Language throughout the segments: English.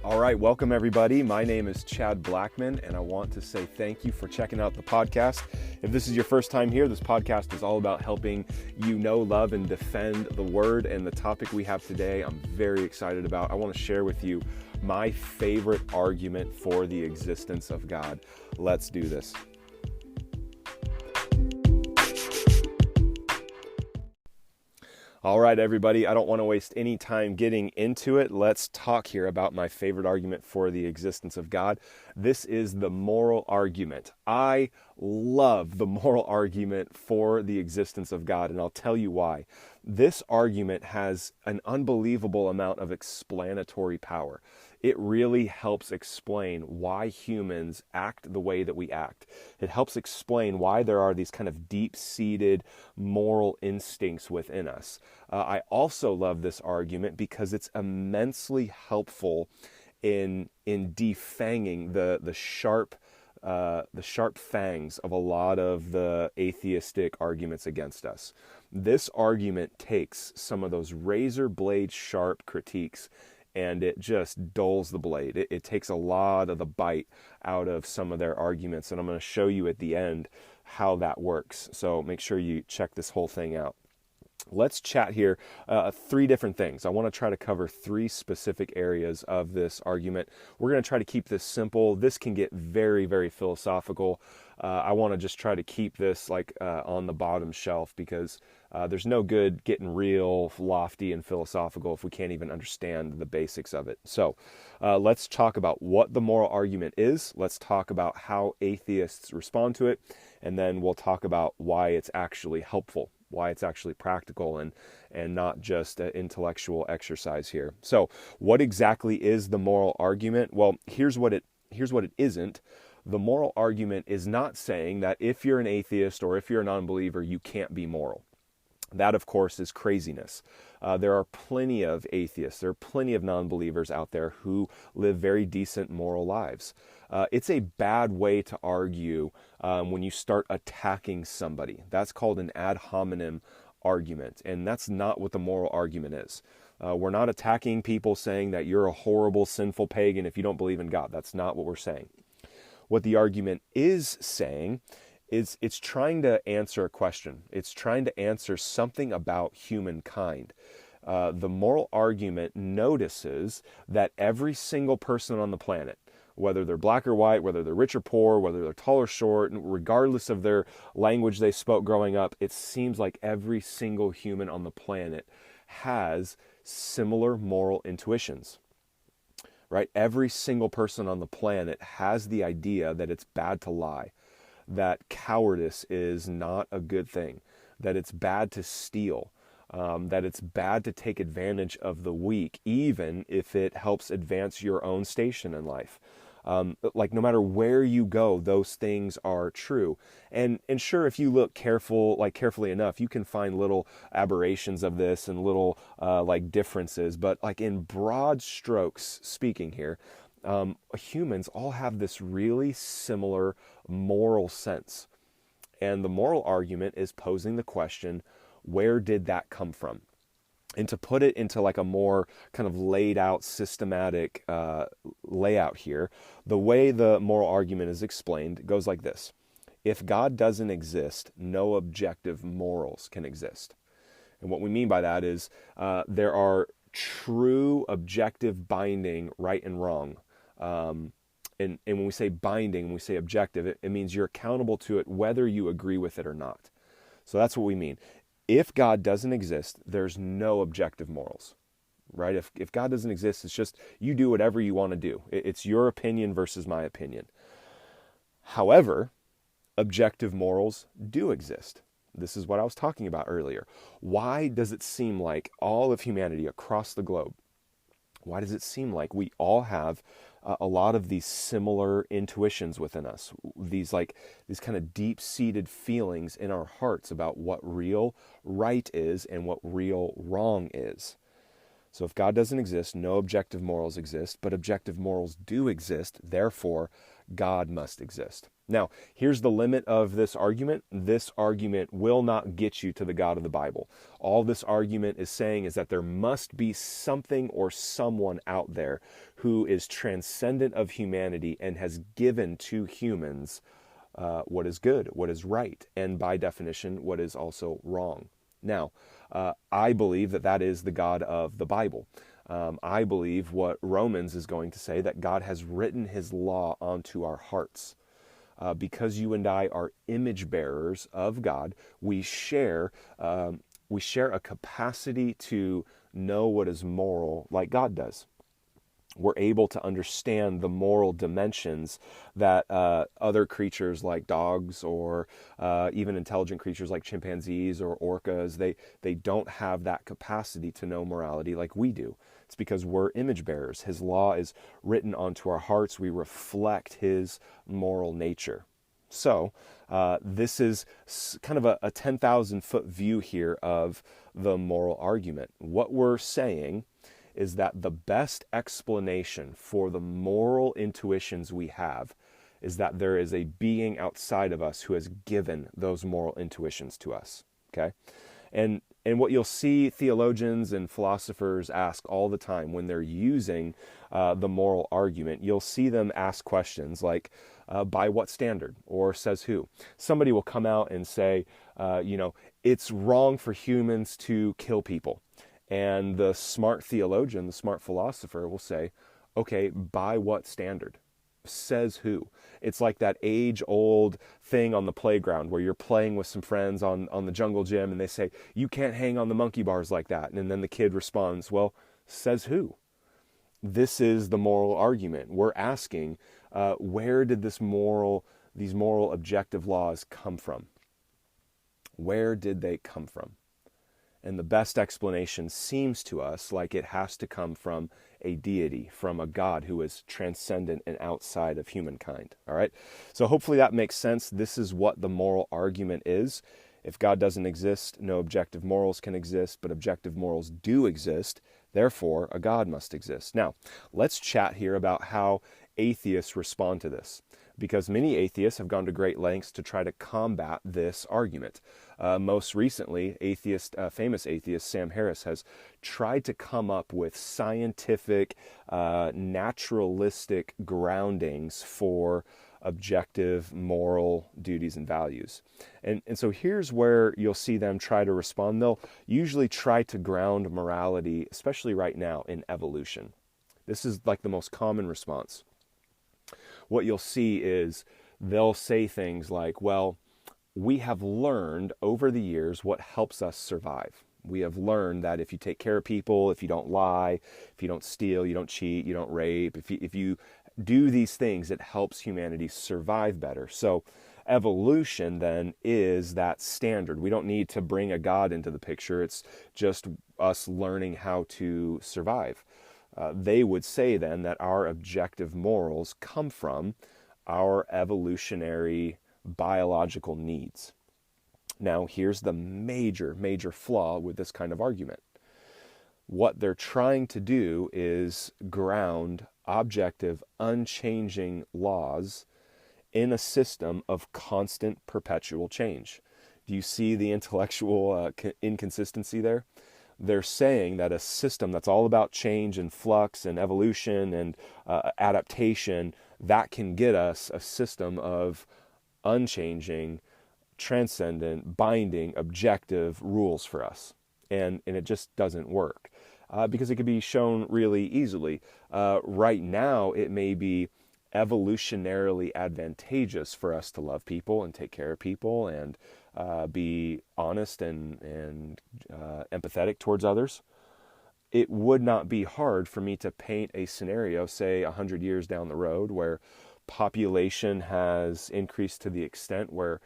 All right, welcome everybody. My name is Chad Blackman, and I want to say thank you for checking out the podcast. If this is your first time here, this podcast is all about helping you know, love, and defend the Word. And the topic we have today, I'm very excited about. I want to share with you my favorite argument for the existence of God. Let's do this. All right, everybody, I don't want to waste any time getting into it. Let's talk here about my favorite argument for the existence of God. This is the moral argument. I love the moral argument for the existence of God, and I'll tell you why. This argument has an unbelievable amount of explanatory power. It really helps explain why humans act the way that we act. It helps explain why there are these kind of deep-seated moral instincts within us. I also love this argument because it's immensely helpful in defanging the sharp fangs of a lot of the atheistic arguments against us. This argument takes some of those razor blade sharp critiques and it just dulls the blade. It takes a lot of the bite out of some of their arguments, and I'm going to show you at the end how that works. So make sure you check this whole thing out. Let's chat here three different things. I want to try to cover three specific areas of this argument. We're going to try to keep this simple. This can get very, very philosophical. I want to just try to keep this on the bottom shelf because there's no good getting real lofty and philosophical if we can't even understand the basics of it. So let's talk about what the moral argument is. Let's talk about how atheists respond to it. And then we'll talk about why it's actually helpful, why it's actually practical and not just an intellectual exercise here. So what exactly is the moral argument? Well, here's what it isn't. The moral argument is not saying that if you're an atheist or if you're a non-believer, you can't be moral. That, of course, is craziness. There are plenty of atheists, there are plenty of non-believers out there who live very decent moral lives. It's a bad way to argue when you start attacking somebody. That's called an ad hominem argument, and that's not what the moral argument is. We're not attacking people saying that you're a horrible, sinful pagan if you don't believe in God. That's not what we're saying. What the argument is saying is it's trying to answer a question. It's trying to answer something about humankind. The moral argument notices that every single person on the planet, whether they're black or white, whether they're rich or poor, whether they're tall or short, regardless of their language they spoke growing up, it seems like every single human on the planet has similar moral intuitions. Right? Every single person on the planet has the idea that it's bad to lie, that cowardice is not a good thing, that it's bad to steal, that it's bad to take advantage of the weak, even if it helps advance your own station in life. No matter where you go, those things are true. And sure, if you look carefully enough, you can find little aberrations of this and little differences. But in broad strokes speaking here, humans all have this really similar moral sense. And the moral argument is posing the question, where did that come from? And to put it into a more kind of laid out, systematic layout here, the way the moral argument is explained goes like this. If God doesn't exist, no objective morals can exist. And what we mean by that is there are true, objective, binding, right and wrong. And when we say binding, when we say objective, it means you're accountable to it whether you agree with it or not. So that's what we mean. If God doesn't exist, there's no objective morals, right? If God doesn't exist, it's just you do whatever you want to do. It's your opinion versus my opinion. However, objective morals do exist. This is what I was talking about earlier. Why does it seem like all of humanity across the globe, why does it seem like we all have a lot of these similar intuitions within us, these kind of deep-seated feelings in our hearts about what real right is and what real wrong is? So if God doesn't exist, no objective morals exist, but objective morals do exist, therefore God must exist. Now, here's the limit of this argument. This argument will not get you to the God of the Bible. All this argument is saying is that there must be something or someone out there who is transcendent of humanity and has given to humans what is good, what is right, and by definition, what is also wrong. Now, I believe that that is the God of the Bible. I believe what Romans is going to say, that God has written his law onto our hearts. Because you and I are image bearers of God, we share a capacity to know what is moral like God does. We're able to understand the moral dimensions that other creatures like dogs or even intelligent creatures like chimpanzees or orcas, they don't have that capacity to know morality like we do. It's because we're image bearers. His law is written onto our hearts. We reflect his moral nature. So this is kind of a 10,000 foot view here of the moral argument. What we're saying is that the best explanation for the moral intuitions we have is that there is a being outside of us who has given those moral intuitions to us. Okay? And what you'll see theologians and philosophers ask all the time when they're using the moral argument, you'll see them ask questions like, by what standard? Or says who? Somebody will come out and say, it's wrong for humans to kill people. And the smart theologian, the smart philosopher will say, okay, by what standard? Says who? It's like that age-old thing on the playground where you're playing with some friends on the jungle gym and they say, you can't hang on the monkey bars like that. And then the kid responds, well, says who? This is the moral argument. We're asking, where did these moral objective laws come from? Where did they come from? And the best explanation seems to us like it has to come from a deity, from a God who is transcendent and outside of humankind. All right? So hopefully that makes sense. This is what the moral argument is. If God doesn't exist, no objective morals can exist, but objective morals do exist. Therefore, a God must exist. Now, let's chat here about how atheists respond to this, because many atheists have gone to great lengths to try to combat this argument. Most recently, famous atheist Sam Harris has tried to come up with scientific, naturalistic groundings for objective moral duties and values. And so here's where you'll see them try to respond. They'll usually try to ground morality, especially right now, in evolution. This is like the most common response. What you'll see is they'll say things like, well, we have learned over the years what helps us survive. We have learned that if you take care of people, if you don't lie, if you don't steal, you don't cheat, you don't rape, if you do these things, it helps humanity survive better. So evolution then is that standard. We don't need to bring a God into the picture. It's just us learning how to survive. They would say then that our objective morals come from our evolutionary biological needs. Now, here's the major flaw with this kind of argument. What they're trying to do is ground objective, unchanging laws in a system of constant, perpetual change. Do you see the intellectual inconsistency there? They're saying that a system that's all about change and flux and evolution and adaptation, that can get us a system of unchanging, transcendent, binding, objective rules for us. And it just doesn't work because it could be shown really easily. Right now, it may be evolutionarily advantageous for us to love people and take care of people and be honest and empathetic towards others. It would not be hard for me to paint a scenario, say 100 years down the road, where population has increased to the extent where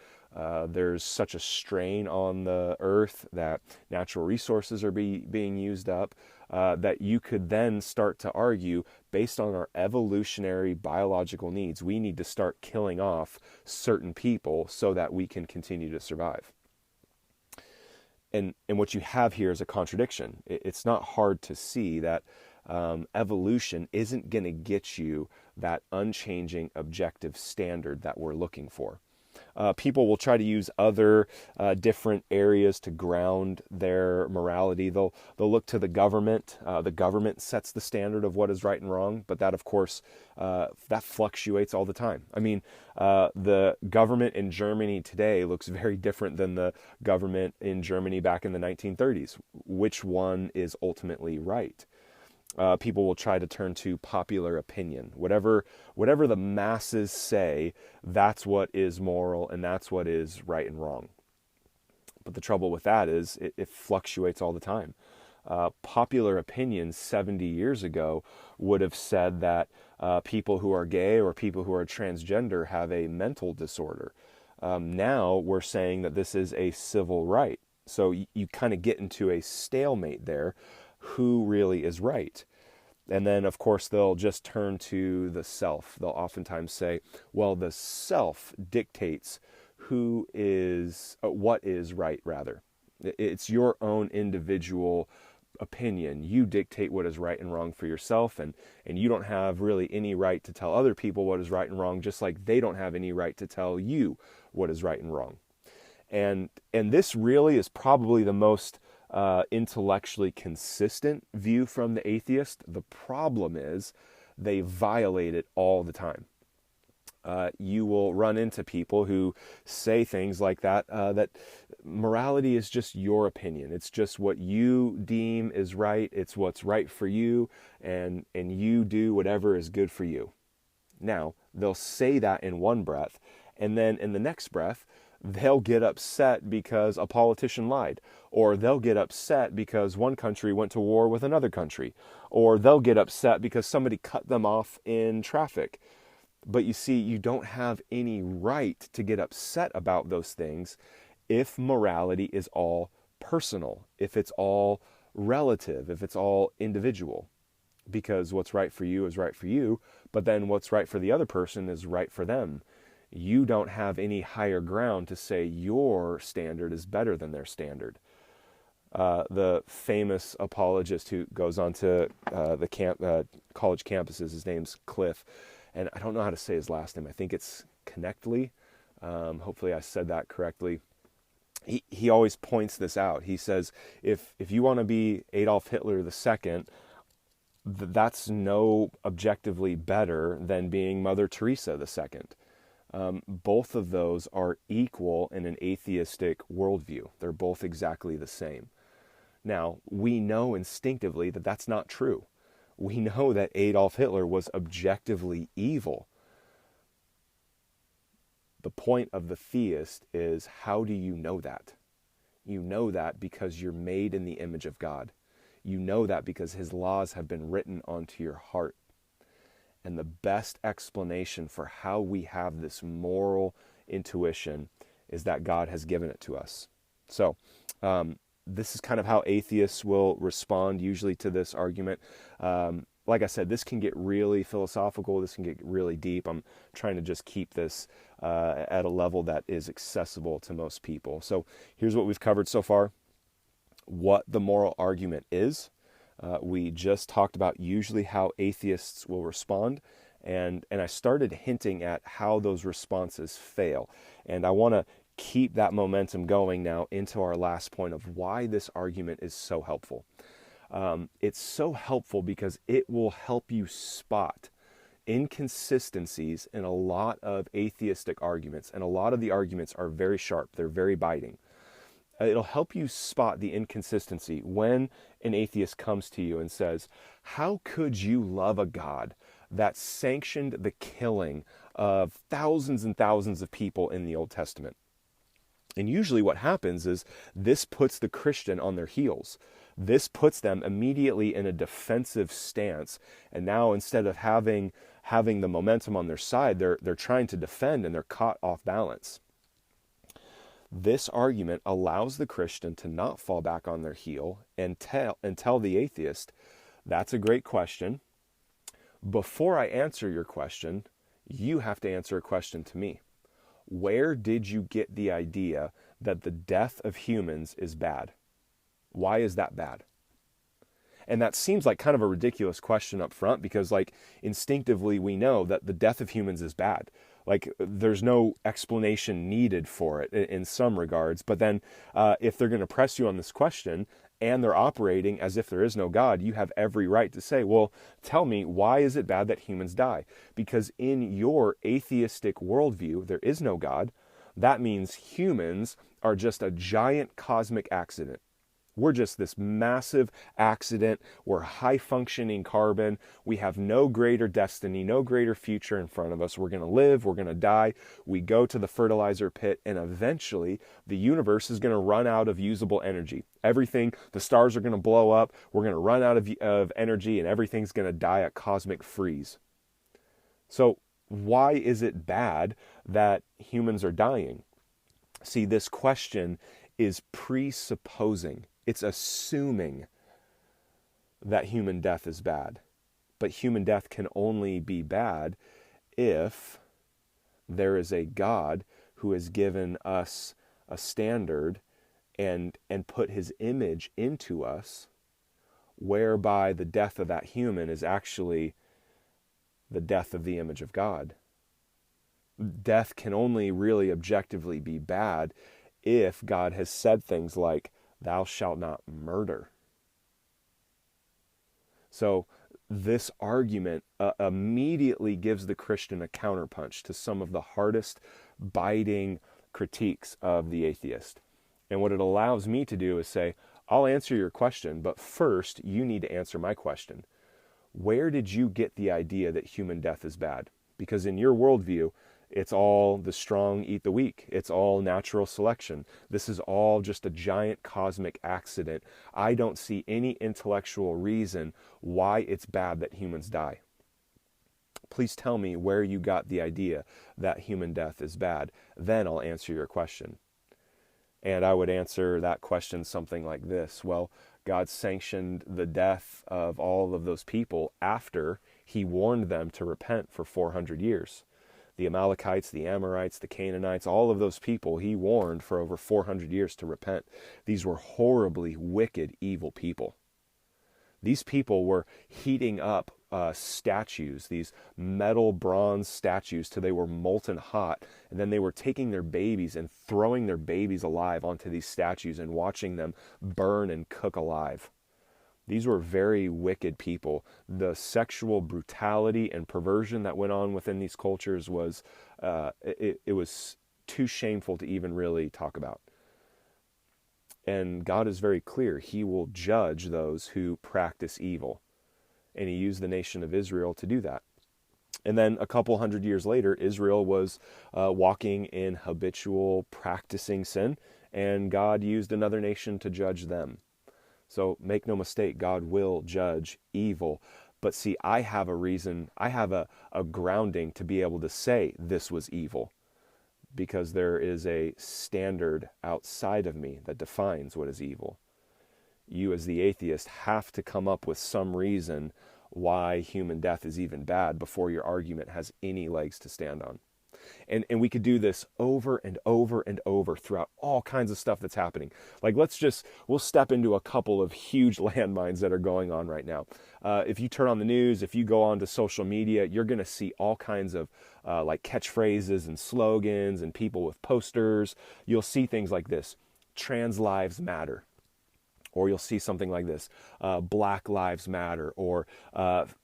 there's such a strain on the earth that natural resources are being used up, that you could then start to argue, based on our evolutionary biological needs, we need to start killing off certain people so that we can continue to survive. And what you have here is a contradiction. It's not hard to see that evolution isn't going to get you that unchanging objective standard that we're looking for. People will try to use other different areas to ground their morality. They'll look to the government. The government sets the standard of what is right and wrong, but that, of course, that fluctuates all the time. I mean, the government in Germany today looks very different than the government in Germany back in the 1930s. Which one is ultimately right? People will try to turn to popular opinion. Whatever the masses say, that's what is moral and that's what is right and wrong. But the trouble with that is it fluctuates all the time. Popular opinion 70 years ago would have said that people who are gay or people who are transgender have a mental disorder. Now we're saying that this is a civil right. So you kind of get into a stalemate there. Who really is right? And then, of course, they'll just turn to the self. They'll oftentimes say, well, the self dictates what is right, rather. It's your own individual opinion. You dictate what is right and wrong for yourself, and you don't have really any right to tell other people what is right and wrong, just like they don't have any right to tell you what is right and wrong. And this really is probably the most intellectually consistent view from the atheist. The problem is they violate it all the time. You will run into people who say things like that, that morality is just your opinion. It's just what you deem is right. It's what's right for you, and you do whatever is good for you. Now, they'll say that in one breath, and then in the next breath, they'll get upset because a politician lied, or they'll get upset because one country went to war with another country, or they'll get upset because somebody cut them off in traffic. But you see, you don't have any right to get upset about those things if morality is all personal, if it's all relative, if it's all individual. Because what's right for you is right for you, but then what's right for the other person is right for them. You don't have any higher ground to say your standard is better than their standard. The famous apologist who goes on to the college campuses, his name's Cliff, and I don't know how to say his last name. I think it's Connectly. Hopefully I said that correctly. He always points this out. He says, if you want to be Adolf Hitler II, that's no objectively better than being Mother Teresa II. Both of those are equal in an atheistic worldview. They're both exactly the same. Now, we know instinctively that that's not true. We know that Adolf Hitler was objectively evil. The point of the theist is, how do you know that? You know that because you're made in the image of God. You know that because his laws have been written onto your heart. And the best explanation for how we have this moral intuition is that God has given it to us. So this is kind of how atheists will respond usually to this argument. Like I said, this can get really philosophical. This can get really deep. I'm trying to just keep this at a level that is accessible to most people. So here's what we've covered so far. What the moral argument is. We just talked about usually how atheists will respond, and I started hinting at how those responses fail. And I want to keep that momentum going now into our last point of why this argument is so helpful. It's so helpful because it will help you spot inconsistencies in a lot of atheistic arguments, and a lot of the arguments are very sharp. They're very biting. It'll help you spot the inconsistency when an atheist comes to you and says, how could you love a God that sanctioned the killing of thousands and thousands of people in the Old Testament? And usually what happens is this puts the Christian on their heels. This puts them immediately in a defensive stance. And now instead of having the momentum on their side, they're trying to defend, and they're caught off balance. This argument allows the Christian to not fall back on their heel and tell the atheist, that's a great question. Before I answer your question, you have to answer a question to me. Where did you get the idea that the death of humans is bad? Why is that bad? And that seems like kind of a ridiculous question up front, because like instinctively we know that the death of humans is bad. Like there's no explanation needed for it in some regards. But then if they're going to press you on this question and they're operating as if there is no God, you have every right to say, well, tell me, why is it bad that humans die? Because in your atheistic worldview, there is no God. That means humans are just a giant cosmic accident. We're just this massive accident. We're high-functioning carbon. We have no greater destiny, no greater future in front of us. We're going to live. We're going to die. We go to the fertilizer pit, and eventually the universe is going to run out of usable energy. Everything, the stars are going to blow up. We're going to run out of energy, and everything's going to die a cosmic freeze. So why is it bad that humans are dying? See, this question is presupposing. It's assuming that human death is bad. But human death can only be bad if there is a God who has given us a standard and put his image into us, whereby the death of that human is actually the death of the image of God. Death can only really objectively be bad if God has said things like, "Thou shalt not murder." So this argument immediately gives the Christian a counterpunch to some of the hardest biting critiques of the atheist. And what it allows me to do is say, I'll answer your question, but first you need to answer my question. Where did you get the idea that human death is bad? Because in your worldview, it's all the strong eat the weak. It's all natural selection. This is all just a giant cosmic accident. I don't see any intellectual reason why it's bad that humans die. Please tell me where you got the idea that human death is bad. Then I'll answer your question. And I would answer that question something like this. Well, God sanctioned the death of all of those people after he warned them to repent for 400 years. The Amalekites, the Amorites, the Canaanites, all of those people he warned for over 400 years to repent. These were horribly wicked, evil people. These people were heating up statues, these metal bronze statues, till they were molten hot. And then they were taking their babies and throwing their babies alive onto these statues and watching them burn and cook alive. These were very wicked people. The sexual brutality and perversion that went on within these cultures was, it was too shameful to even really talk about. And God is very clear. He will judge those who practice evil. And he used the nation of Israel to do that. And then a couple hundred years later, Israel was walking in habitual practicing sin, and God used another nation to judge them. So make no mistake, God will judge evil. But see, I have a reason, I have a grounding to be able to say this was evil, because there is a standard outside of me that defines what is evil. You as the atheist have to come up with some reason why human death is even bad before your argument has any legs to stand on. And we could do this over and over and over throughout all kinds of stuff that's happening. Like we'll step into a couple of huge landmines that are going on right now. If you turn on the news, if you go onto social media, you're going to see all kinds of like catchphrases and slogans and people with posters. You'll see things like this: trans lives matter. Or you'll see something like this: Black lives matter, or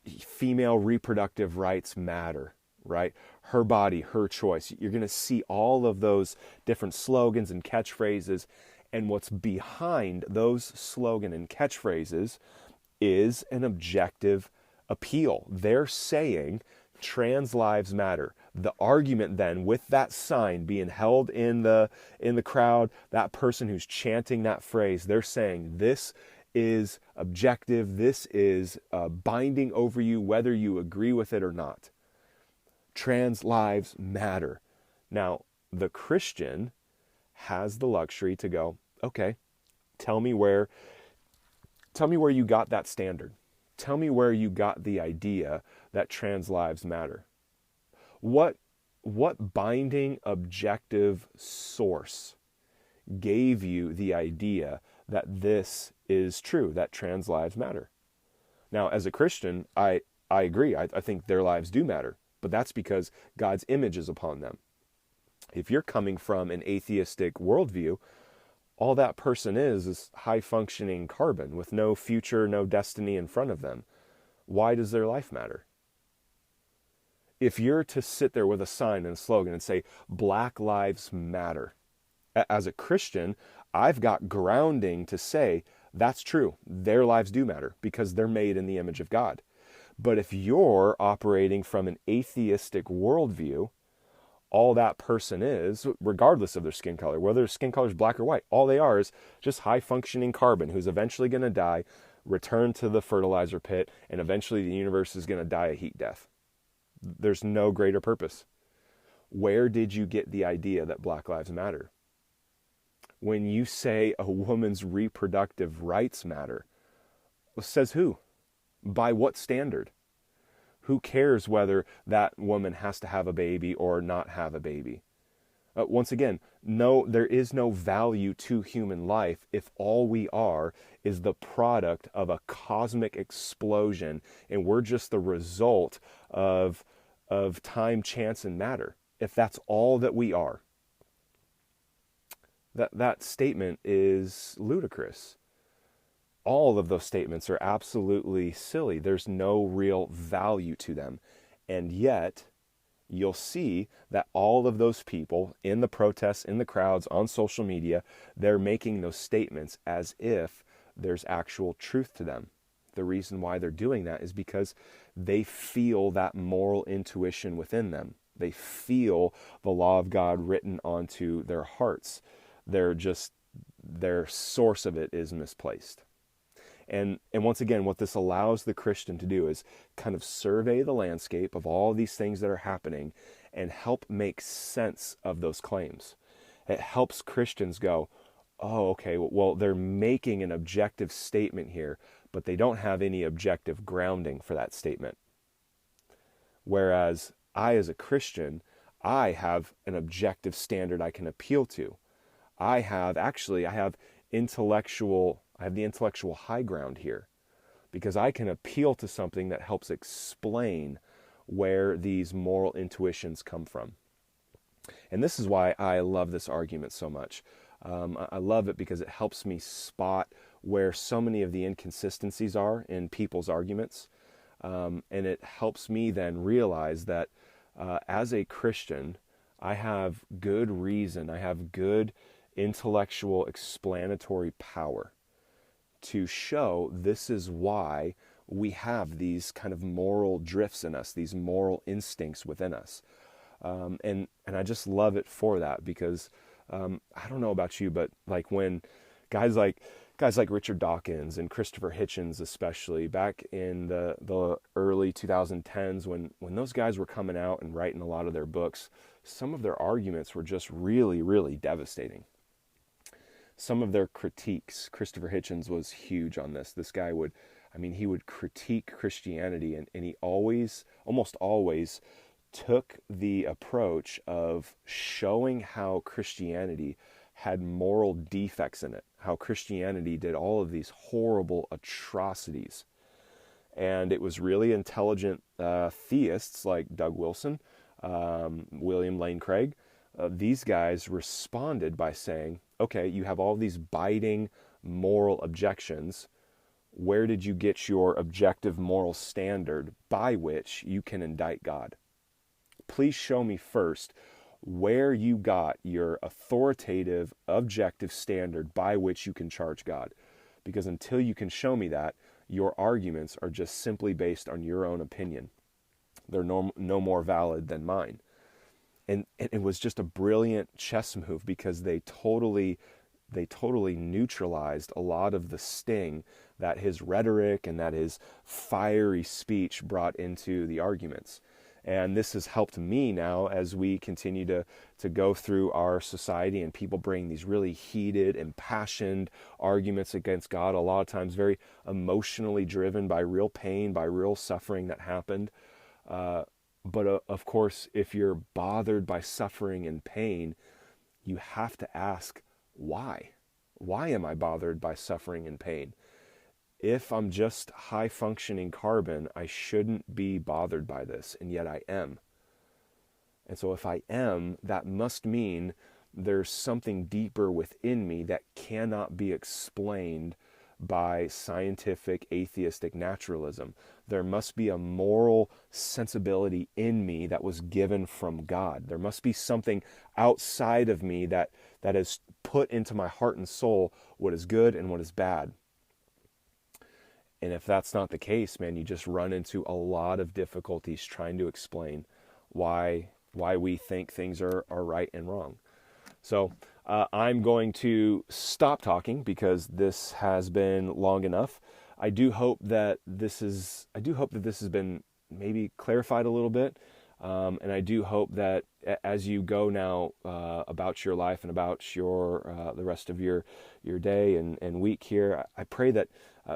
female reproductive rights matter, right? Her body, her choice. You're going to see all of those different slogans and catchphrases. And what's behind those slogan and catchphrases is an objective appeal. They're saying trans lives matter. The argument then, with that sign being held in the crowd, that person who's chanting that phrase, they're saying this is objective, this is binding over you whether you agree with it or not. Trans lives matter. Now, the Christian has the luxury to go, okay, tell me where you got that standard. Tell me where you got the idea that trans lives matter. What binding objective source gave you the idea that this is true, that trans lives matter? Now, as a Christian, I agree. I think their lives do matter, but that's because God's image is upon them. If you're coming from an atheistic worldview, all that person is high functioning carbon with no future, no destiny in front of them. Why does their life matter? If you're to sit there with a sign and a slogan and say, Black Lives Matter, as a Christian, I've got grounding to say that's true. Their lives do matter because they're made in the image of God. But if you're operating from an atheistic worldview, all that person is, regardless of their skin color, whether their skin color is black or white, all they are is just high functioning carbon who's eventually going to die, return to the fertilizer pit, and eventually the universe is going to die a heat death. There's no greater purpose. Where did you get the idea that Black Lives Matter? When you say a woman's reproductive rights matter, well, says who? By what standard? Who cares whether that woman has to have a baby or not have a baby? Once again, no, there is no value to human life if all we are is the product of a cosmic explosion and we're just the result of time, chance, and matter. If that's all that we are, that statement is ludicrous. All of those statements are absolutely silly. There's no real value to them. And yet, you'll see that all of those people in the protests, in the crowds, on social media, they're making those statements as if there's actual truth to them. The reason why they're doing that is because they feel that moral intuition within them. They feel the law of God written onto their hearts. Their source of it is misplaced. And once again, what this allows the Christian to do is kind of survey the landscape of all these things that are happening and help make sense of those claims. It helps Christians go, oh, okay, well, they're making an objective statement here, but they don't have any objective grounding for that statement. Whereas I, as a Christian, I have an objective standard I can appeal to. I have the intellectual high ground here because I can appeal to something that helps explain where these moral intuitions come from. And this is why I love this argument so much. I love it because it helps me spot where so many of the inconsistencies are in people's arguments. And it helps me then realize that as a Christian, I have good reason, I have good intellectual explanatory power to show this is why we have these kind of moral drifts in us, these moral instincts within us. And I just love it for that because I don't know about you, but like when guys like Richard Dawkins and Christopher Hitchens, especially back in the early 2010s, when those guys were coming out and writing a lot of their books, some of their arguments were just really, really devastating. Some of their critiques, Christopher Hitchens was huge on this. This guy would critique Christianity, and he almost always took the approach of showing how Christianity had moral defects in it, how Christianity did all of these horrible atrocities. And it was really intelligent theists like Doug Wilson, William Lane Craig. These guys responded by saying, okay, you have all these biting moral objections. Where did you get your objective moral standard by which you can indict God? Please show me first where you got your authoritative, objective standard by which you can charge God. Because until you can show me that, your arguments are just simply based on your own opinion. They're no more valid than mine. And it was just a brilliant chess move because they totally neutralized a lot of the sting that his rhetoric and that his fiery speech brought into the arguments. And this has helped me now as we continue to go through our society and people bring these really heated, impassioned arguments against God, a lot of times very emotionally driven by real pain, by real suffering that happened. But of course, if you're bothered by suffering and pain, you have to ask, why? Why am I bothered by suffering and pain? If I'm just high functioning carbon, I shouldn't be bothered by this, and yet I am. And so if I am, that must mean there's something deeper within me that cannot be explained by scientific atheistic naturalism. There must be a moral sensibility in me that was given from God. There must be something outside of me that has put into my heart and soul what is good and what is bad. And if that's not the case, man, you just run into a lot of difficulties trying to explain why we think things are right and wrong. So I'm going to stop talking because this has been long enough. I do hope that this has been maybe clarified a little bit. And I do hope that as you go now about your life and about your the rest of your day and week here, I pray that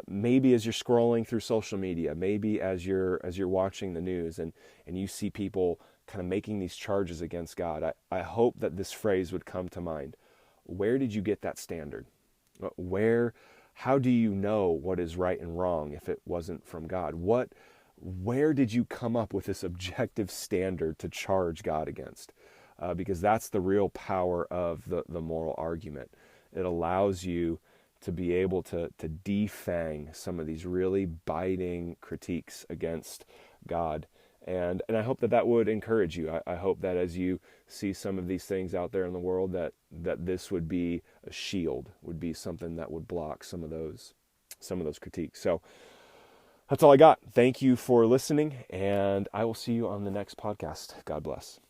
maybe as you're scrolling through social media, maybe as you're watching the news and you see people kind of making these charges against God, I hope that this phrase would come to mind. Where did you get that standard? How do you know what is right and wrong if it wasn't from God? Where did you come up with this objective standard to charge God against? Because that's the real power of the moral argument. It allows you to be able to defang some of these really biting critiques against God. And I hope that would encourage you. I hope that as you see some of these things out there in the world, that this would be a shield, would be something that would block some of those critiques. So that's all I got. Thank you for listening, and I will see you on the next podcast. God bless.